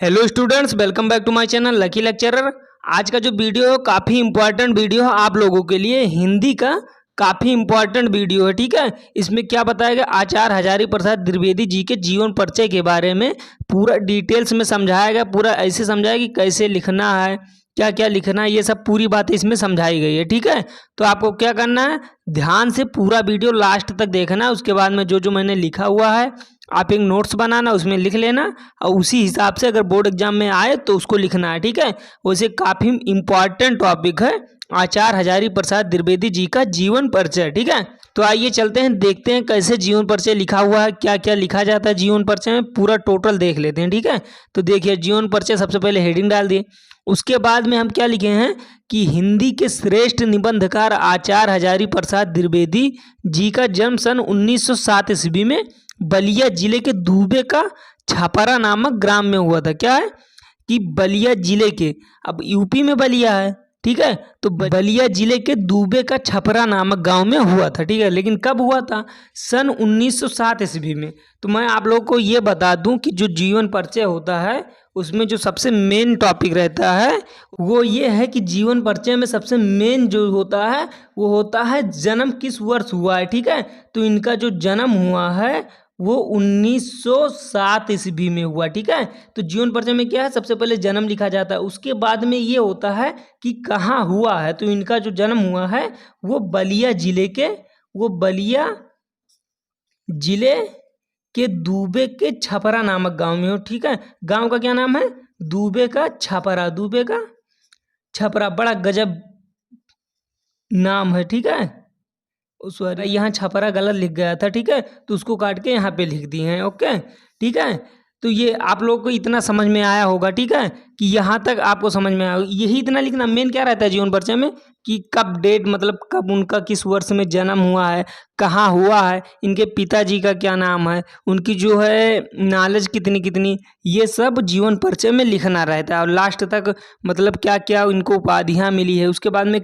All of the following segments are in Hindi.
Hello students, welcome back to my channel Lucky Lecturer. आज का जो वीडियो है काफ़ी इंपॉर्टेंट वीडियो है आप लोगों के लिए। हिंदी का काफ़ी इंपॉर्टेंट वीडियो है, ठीक है। इसमें क्या बताया गया, आचार्य हजारी प्रसाद द्विवेदी जी के जीवन परिचय के बारे में पूरा डिटेल्स में समझाया गया। पूरा ऐसे समझाया कि कैसे लिखना है, क्या क्या लिखना है, ये सब पूरी बातें इसमें समझाई गई है, ठीक है। तो आपको क्या करना है, ध्यान से पूरा वीडियो लास्ट तक देखना है। उसके बाद में जो जो मैंने लिखा हुआ है आप एक नोट्स बनाना, उसमें लिख लेना और उसी हिसाब से अगर बोर्ड एग्जाम में आए तो उसको लिखना है, ठीक है। वैसे काफ़ी इम्पॉर्टेंट टॉपिक है आचार्य हजारी प्रसाद द्विवेदी जी का जीवन परिचय, ठीक है। तो आइए चलते हैं, देखते हैं कैसे जीवन परिचय लिखा हुआ है, क्या क्या लिखा जाता है जीवन परिचय में, पूरा टोटल देख लेते हैं, ठीक है। तो देखिए, जीवन परिचय सबसे पहले हेडिंग डाल दिए। उसके बाद में हम क्या लिखे हैं कि हिंदी के श्रेष्ठ निबंधकार आचार्य हजारी प्रसाद द्विवेदी जी का जन्म सन 1907 ईस्वी में बलिया जिले के दूबे का छापरा नामक ग्राम में हुआ था। क्या है कि बलिया जिले के, अब यूपी में बलिया है, ठीक है, तो बलिया जिले के दूबे का छपरा नामक गांव में हुआ था, ठीक है। लेकिन कब हुआ था, सन 1907 ईस्वी में। तो मैं आप लोगों को ये बता दूं कि जो जीवन परिचय होता है उसमें जो सबसे मेन टॉपिक रहता है वो ये है कि जीवन परिचय में सबसे मेन जो होता है वो होता है जन्म किस वर्ष हुआ है, ठीक है। तो इनका जो जन्म हुआ है वो 1907 ईस्वी में हुआ, ठीक है। तो जीवन परिचय में क्या है, सबसे पहले जन्म लिखा जाता है, उसके बाद में ये होता है कि कहाँ हुआ है। तो इनका जो जन्म हुआ है वो बलिया जिले के दूबे के छपरा नामक गांव में हो, ठीक है। गांव का क्या नाम है, दूबे का छपरा, बड़ा गजब नाम है, ठीक है। उस यहाँ छपरा गलत लिख गया था, ठीक है, तो उसको काट के यहाँ पे लिख दिए हैं, ओके, ठीक है। तो ये आप लोगों को इतना समझ में आया होगा, ठीक है, कि यहाँ तक आपको समझ में आया। यही इतना लिखना। मेन क्या रहता है जीवन परिचय में कि कब डेट, मतलब कब उनका किस वर्ष में जन्म हुआ है, कहाँ हुआ है, इनके पिताजी का क्या नाम है, उनकी जो है नॉलेज कितनी कितनी, ये सब जीवन परिचय में लिखना रहता है। और लास्ट तक मतलब क्या क्या इनको उपाधियाँ मिली है, उसके बाद में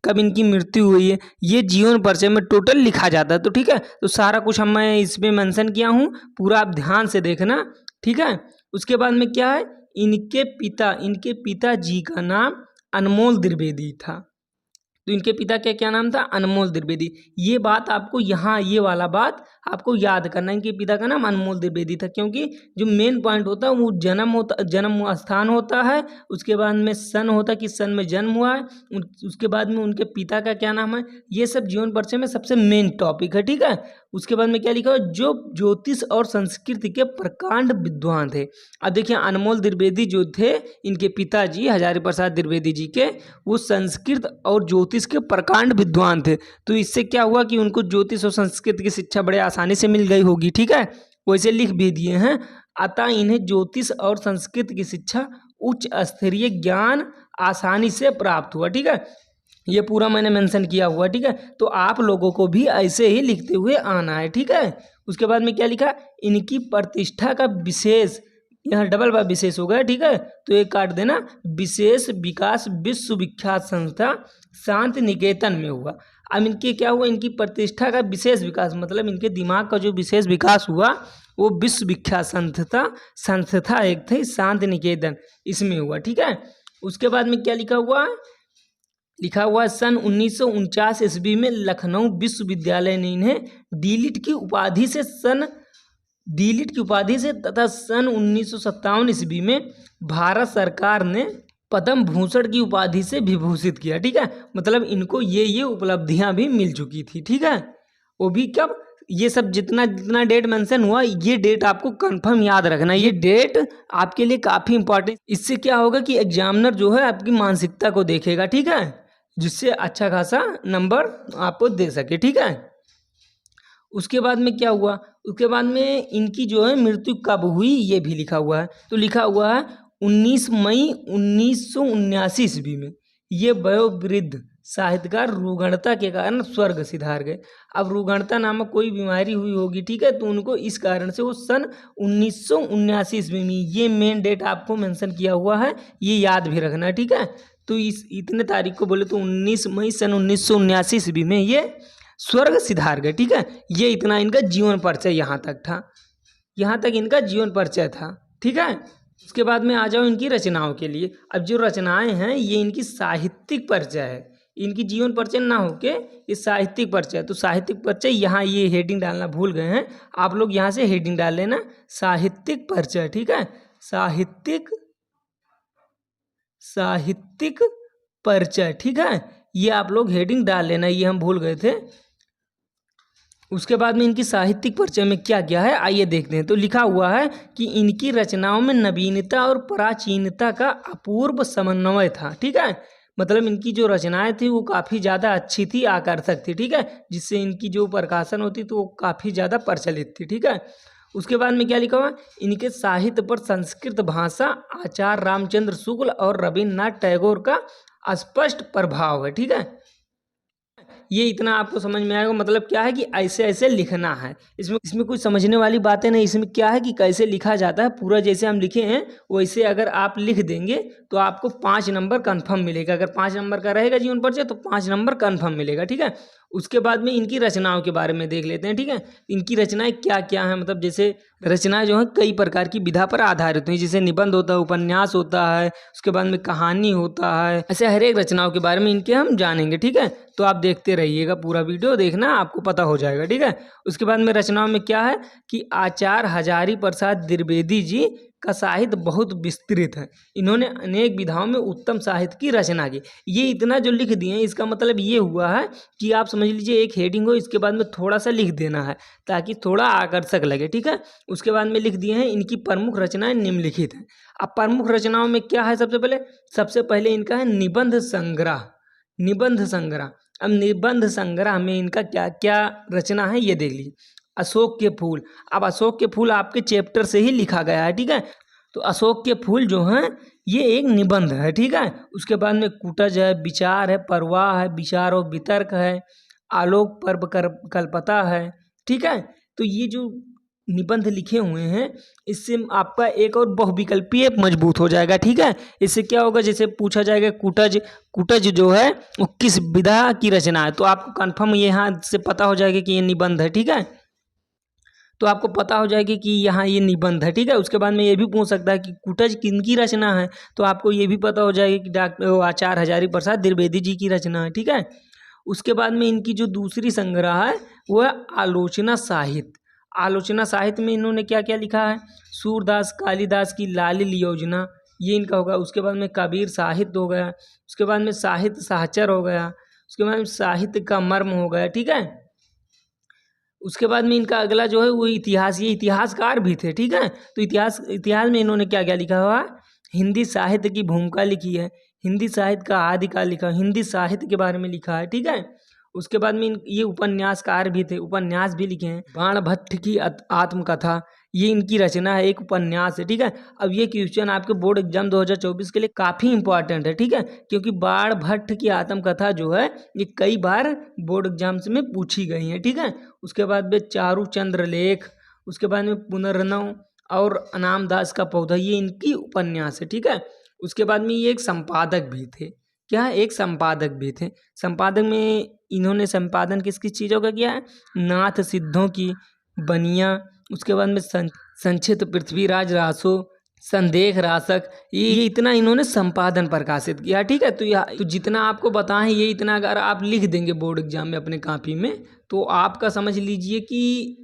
कब इनकी मृत्यु हुई है, ये जीवन परिचय में टोटल लिखा जाता है। तो ठीक है, तो सारा कुछ मैं इसमें मेंशन किया हूँ, पूरा आप ध्यान से देखना, ठीक है। उसके बाद में क्या है, इनके पिताजी का नाम अनमोल द्विवेदी था। तो इनके पिता का क्या नाम था, अनमोल द्विवेदी। ये बात आपको यहाँ, ये वाला बात आपको याद करना है, इनके पिता का नाम अनमोल द्विवेदी था, क्योंकि जो मेन पॉइंट होता है वो जन्म स्थान होता है, उसके बाद में सन होता है कि सन में जन्म हुआ है, उसके बाद में उनके पिता का क्या नाम है, ये सब जीवन परिचय में सबसे मेन टॉपिक है, ठीक है। उसके बाद में क्या लिखा है, जो ज्योतिष और संस्कृति के प्रकांड विद्वान थे। अब देखिए, अनमोल द्विवेदी जो थे, इनके पिताजी हजारी प्रसाद द्विवेदी जी के, वो संस्कृत और ज्योतिष के प्रकांड विद्वान थे। तो इससे क्या हुआ कि उनको ज्योतिष और संस्कृत की शिक्षा बड़े आसानी से मिल गई होगी, ठीक है, वैसे लिख भी दिए हैं। अतः इन्हें ज्योतिष और संस्कृत की शिक्षा उच्च स्तरीय ज्ञान आसानी से प्राप्त हुआ, ठीक है। ये पूरा मैंने मेंशन किया हुआ, ठीक है। तो आप लोगों को भी ऐसे ही लिखते हुए आना है, ठीक है। उसके बाद में क्या लिखा, इनकी प्रतिष्ठा का विशेष, यहाँ डबल बार विशेष हो गया, ठीक है, तो एक काट देना, विशेष विकास विश्वविख्यात संस्था शांति निकेतन में हुआ। अब इनके क्या हुआ, इनकी प्रतिष्ठा का विशेष विकास, मतलब इनके दिमाग का जो विशेष विकास हुआ वो विश्वविख्यात संस्था एक थी शांति निकेतन, इसमें हुआ, ठीक है। उसके बाद में क्या लिखा हुआ है, सन 1949 ईस्वी में लखनऊ विश्वविद्यालय ने इन्हें डीलिट की उपाधि से तथा सन 1957 ईस्वी में भारत सरकार ने पद्म भूषण की उपाधि से विभूषित किया, ठीक है। मतलब इनको ये उपलब्धियां भी मिल चुकी थी, ठीक है। वो भी कब, ये सब जितना जितना डेट मेंशन हुआ, ये डेट आपको कंफर्म याद रखना, ये डेट आपके लिए काफ़ी इंपॉर्टेंट। इससे क्या होगा कि एग्जामिनर जो है आपकी मानसिकता को देखेगा, ठीक है, जिससे अच्छा खासा नंबर आपको दे सके, ठीक है। उसके बाद में क्या हुआ, उसके बाद में इनकी जो है मृत्यु कब हुई ये भी लिखा हुआ है। तो लिखा हुआ है 19 मई 1979 ईस्वी में। ये वयोवृद्ध साहित्यकार रुग्णता के कारण स्वर्ग सिधार गए। अब रुग्णता नामक कोई बीमारी हुई होगी, ठीक है, तो उनको इस कारण से वो सन 1979 ईस्वी में, ये मेन डेट आपको मेंशन किया हुआ है, ये याद भी रखना, ठीक है। तो इस इतने तारीख को बोले तो 19 मई सन 1979 ईस्वी में ये स्वर्ग सिधार गए, ठीक है। ये इतना इनका जीवन परिचय यहाँ तक था, यहाँ तक इनका जीवन परिचय था, ठीक है। उसके बाद में आ जाओ इनकी रचनाओं के लिए। अब जो रचनाएं हैं ये इनकी साहित्यिक परिचय है, इनकी जीवन परिचय ना होके ये साहित्यिक परिचय। तो साहित्यिक परिचय यहाँ ये हेडिंग डालना भूल गए हैं आप लोग, यहाँ से हेडिंग डाल लेना साहित्यिक परिचय, ठीक है। साहित्यिक परिचय, ठीक है, ये आप लोग हेडिंग डाल लेना, ये हम भूल गए थे। उसके बाद में इनकी साहित्यिक परिचय में क्या क्या है आइए देखते हैं। तो लिखा हुआ है कि इनकी रचनाओं में नवीनता और प्राचीनता का अपूर्व समन्वय था, ठीक है। मतलब इनकी जो रचनाएं थी वो काफ़ी ज़्यादा अच्छी थी, आकर्षक थी, ठीक है, जिससे इनकी जो प्रकाशन होती तो वो काफ़ी ज़्यादा प्रचलित थी, ठीक है। उसके बाद में क्या लिखा हुआ, इनके साहित्य पर संस्कृत भाषा, आचार्य रामचंद्र शुक्ल और रविन्द्रनाथ टैगोर का स्पष्ट प्रभाव है, ठीक है। ये इतना आपको समझ में आएगा, मतलब क्या है कि ऐसे ऐसे लिखना है। इसमें कुछ समझने वाली बातें नहीं, इसमें क्या है कि कैसे लिखा जाता है, पूरा जैसे हम लिखे हैं वैसे अगर आप लिख देंगे तो आपको 5 नंबर कन्फर्म मिलेगा। अगर 5 नंबर का रहेगा जीवन परिचय तो 5 नंबर कन्फर्म मिलेगा, ठीक है। उसके बाद में इनकी रचनाओं के बारे में देख लेते हैं, ठीक है। इनकी रचनाएं क्या क्या हैं, मतलब जैसे रचनाएं जो हैं कई प्रकार की विधा पर आधारित हैं, जैसे निबंध होता है, उपन्यास होता है, उसके बाद में कहानी होता है, ऐसे हर एक रचनाओं के बारे में इनके हम जानेंगे, ठीक है। तो आप देखते रहिएगा, पूरा वीडियो देखना, आपको पता हो जाएगा, ठीक है। उसके बाद में रचनाओं में क्या है कि आचार्य हजारी प्रसाद द्विवेदी जी का साहित्य बहुत विस्तृत है। इन्होंने अनेक विधाओं में उत्तम साहित्य की रचना की। ये इतना जो लिख दिए हैं इसका मतलब ये हुआ है कि आप समझ लीजिए एक हेडिंग हो, इसके बाद में थोड़ा सा लिख देना है ताकि थोड़ा आकर्षक लगे, ठीक है। उसके बाद में लिख दिए हैं इनकी प्रमुख रचनाएं निम्नलिखित हैं। अब प्रमुख रचनाओं में क्या है, सबसे पहले इनका है निबंध संग्रह। अब निबंध संग्रह में इनका क्या क्या रचना है ये देख लीजिए। अशोक के फूल, अब अशोक के फूल आपके चैप्टर से ही लिखा गया है, ठीक है। तो अशोक के फूल जो हैं ये एक निबंध है, ठीक है। उसके बाद में कुटज है, विचार है, परवाह है, विचार और वितर्क है, आलोक पर्व कल्पता है, ठीक है। तो ये जो निबंध लिखे हुए हैं इससे आपका एक और बहुविकल्पीय मजबूत हो जाएगा, ठीक है। इससे क्या होगा, जैसे पूछा जाएगा कुटज जो है वो किस विधा की रचना है, तो आपको कंफर्म यहाँ से पता हो जाएगा कि ये निबंध है, ठीक है। तो आपको पता हो जाएगा कि यहाँ ये निबंध है, ठीक है। उसके बाद में ये भी पूछ सकता है कि कुटज किनकी रचना है, तो आपको ये भी पता हो जाएगा कि डॉक्टर आचार्य हजारी प्रसाद द्विवेदी जी की रचना है, ठीक है। उसके बाद में इनकी जो दूसरी संग्रह है वो है आलोचना साहित्य। आलोचना साहित्य में इन्होंने क्या क्या लिखा है, सूरदास कालिदास की लालिल योजना, ये इनका होगा। उसके बाद में कबीर साहित्य हो गया, उसके बाद में साहित्य साहचर हो गया, उसके बाद में साहित्य का मर्म हो गया, ठीक है। उसके बाद में इनका अगला जो है वो इतिहास, ये इतिहासकार भी थे, ठीक है। तो इतिहास में इन्होंने क्या क्या लिखा हुआ, हिंदी साहित्य की भूमिका लिखी है, हिंदी साहित्य का आदिकाल लिखा, हिंदी साहित्य के बारे में लिखा है, ठीक है। उसके बाद में ये उपन्यासकार भी थे, उपन्यास भी लिखे हैं। बाणभट्ट की आत्मकथा, ये इनकी रचना है, एक उपन्यास है, ठीक है। अब ये क्वेश्चन आपके बोर्ड एग्जाम 2024 के लिए काफ़ी इंपॉर्टेंट है, ठीक है, क्योंकि बाणभट्ट की आत्मकथा जो है ये कई बार बोर्ड एग्जाम्स में पूछी गई है, ठीक है। उसके बाद में चारूचंद्र लेख, उसके बाद में पुनर्नव और अनामदास का पौधा, ये इनकी उपन्यास है, ठीक है। उसके बाद में ये एक संपादक भी थे, क्या एक संपादक भी थे। संपादक में इन्होंने संपादन किस किस चीज़ों का किया है, नाथ सिद्धों की बनिया, उसके बाद में संक्षिप्त पृथ्वीराज रासो, संदेह रासक, ये इतना इन्होंने संपादन प्रकाशित किया, ठीक है। तो जितना आपको बताएं ये इतना अगर आप लिख देंगे बोर्ड एग्जाम में अपने कॉपी में तो आपका समझ लीजिए कि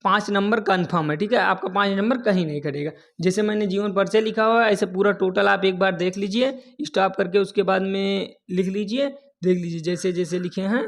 5 नंबर कन्फर्म है, ठीक है। आपका 5 नंबर कहीं नहीं कटेगा। जैसे मैंने जीवन परिचय लिखा हुआ है ऐसे पूरा टोटल आप एक बार देख लीजिए, स्टॉप करके उसके बाद में लिख लीजिए, देख लीजिए जैसे जैसे लिखे हैं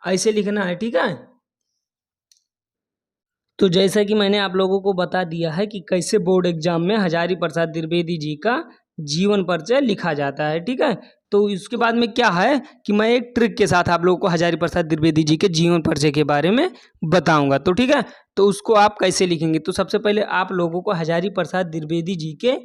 ऐसे लिखना है, ठीक है। तो जैसा कि मैंने आप लोगों को बता दिया है कि कैसे बोर्ड एग्जाम में हजारी प्रसाद द्विवेदी जी का जीवन परिचय लिखा जाता है, ठीक है। तो इसके बाद में क्या है कि मैं एक ट्रिक के साथ आप लोगों को हजारी प्रसाद द्विवेदी जी के जीवन परिचय के बारे में बताऊंगा, तो ठीक है। तो उसको आप कैसे लिखेंगे, तो सबसे पहले आप लोगों को हजारी प्रसाद द्विवेदी जी के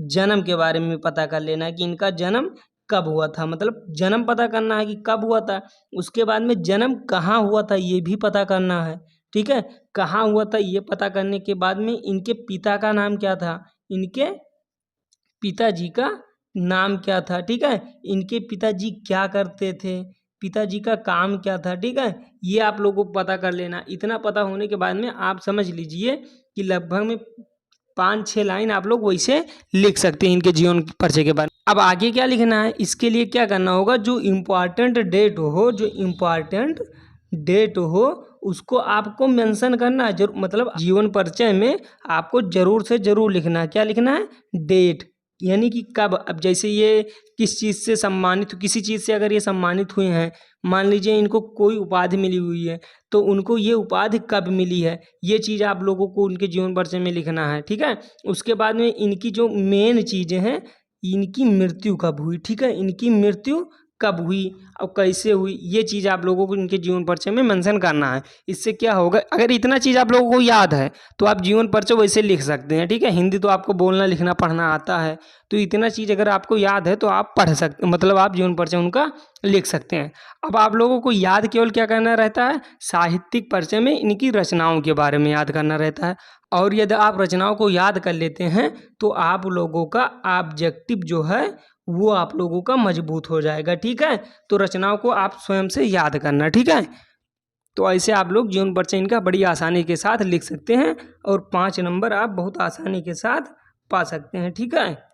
जन्म के बारे में पता कर लेना है कि इनका जन्म कब हुआ था, मतलब जन्म पता करना है कि कब हुआ था। उसके बाद में जन्म कहाँ हुआ था ये भी पता करना है, ठीक है। कहाँ हुआ था ये पता करने के बाद में इनके पिता का नाम क्या था, इनके पिताजी का नाम क्या था, ठीक है। इनके पिताजी क्या करते थे, पिताजी का काम क्या था, ठीक है। ये आप लोगों को पता कर लेना। इतना पता होने के बाद में आप समझ लीजिए कि लगभग में 5-6 लाइन आप लोग वैसे लिख सकते हैं इनके जीवन परिचय के बारे में। अब आगे क्या लिखना है, इसके लिए क्या करना होगा, जो इम्पोर्टेंट डेट हो उसको आपको मेंशन करना है जरूर, मतलब जीवन परिचय में आपको जरूर से जरूर लिखना है। क्या लिखना है, डेट, यानी कि कब। अब जैसे ये किस चीज़ से सम्मानित, किसी चीज़ से अगर ये सम्मानित हुए हैं, मान लीजिए इनको कोई उपाधि मिली हुई है, तो उनको ये उपाधि कब मिली है, ये चीज़ आप लोगों को उनके जीवन परिचय में लिखना है, ठीक है। उसके बाद में इनकी जो मेन चीज़ें हैं, इनकी मृत्यु कब हुई, ठीक है, इनकी मृत्यु कब हुई और कैसे हुई, ये चीज़ आप लोगों को इनके जीवन परिचय में मेंशन करना है। इससे क्या होगा, अगर इतना चीज़ आप लोगों को याद है तो आप जीवन परिचय वैसे लिख सकते हैं, ठीक है। हिंदी तो आपको बोलना लिखना पढ़ना आता है, तो इतना चीज़ अगर आपको याद है तो आप पढ़ सकते, मतलब आप जीवन परिचय उनका लिख सकते हैं। अब आप लोगों को याद केवल क्या करना रहता है, साहित्यिक परिचय में इनकी रचनाओं के बारे में याद करना रहता है। और यदि आप रचनाओं को याद कर लेते हैं तो आप लोगों का ऑब्जेक्टिव जो है वो आप लोगों का मजबूत हो जाएगा, ठीक है। तो रचनाओं को आप स्वयं से याद करना, ठीक है। तो ऐसे आप लोग जीवन परिचय इनका बड़ी आसानी के साथ लिख सकते हैं और 5 नंबर आप बहुत आसानी के साथ पा सकते हैं, ठीक है।